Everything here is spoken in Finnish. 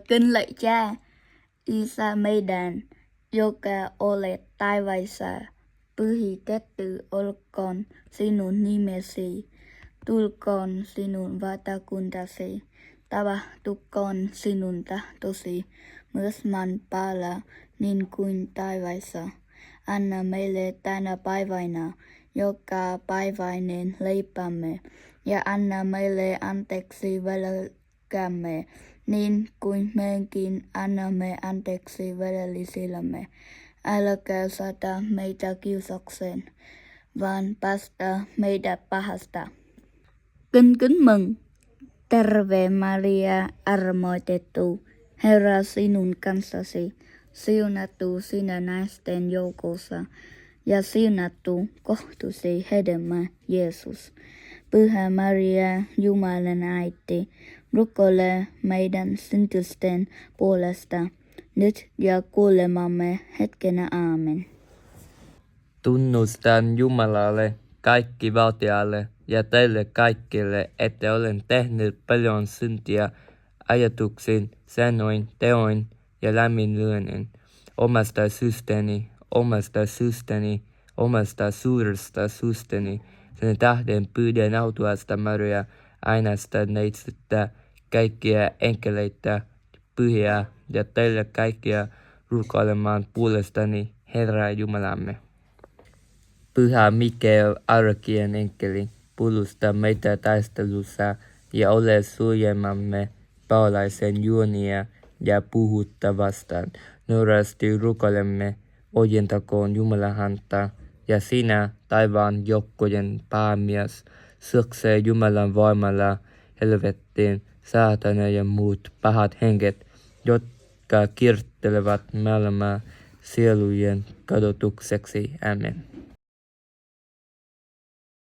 Kinh lạy Cha, Isa meidän, joka olet taivaissa, pyhitetty olkoon sinun nimesi, tulkoon sinun valtakuntasi, tapahtukoon sinun tahtosi, myös maan päällä niin kuin taivaissa. Anna meille tänä päivänä joka päiväinen leipämme, ja anna meille anteeksi velkamme, niin kuin mekin annamme anteeksi velvollisillemme. Älkää saata meitä kiusaukseen, vaan päästä meitä pahasta. Kính mừng, terve Maria, armoitettu, Herra sinun kanssasi, siunattu sinä naisten joukossa, ja siunattu kohtusi hedelmä Jeesus. Pyhä Maria, Jumalan äiti, rukoile meidän syntysten puolesta, nyt ja kuolemamme hetkenä. Aamen. Tunnustan Jumalalle, kaikki valtialle ja teille kaikille, että olen tehnyt paljon syntiä ajatuksin, sanoin, teoin ja laiminlyönnin omasta syystäni, omasta suuresta syystäni. Sen tähden pyydän autuasta Maria, ainoasta neitsyttä, kaikkia enkeleitä, pyhiä ja teille kaikkia rukoilemaan puolestani, Herra Jumalamme. Pyhä Mikael, arkien enkeli, puolusta meitä taistelussa ja ole suojemamme paholaisen juonia ja puhutta vastaan. Nöyrästi rukoilemme, ojentakoon Jumalan häntä, ja sinä, taivaan joukkojen päämies, syöksee Jumalan voimalla helvettiin saatana ja muut pahat henget, jotka kiertelevat maailmaa sielujen kadotukseksi. Amen.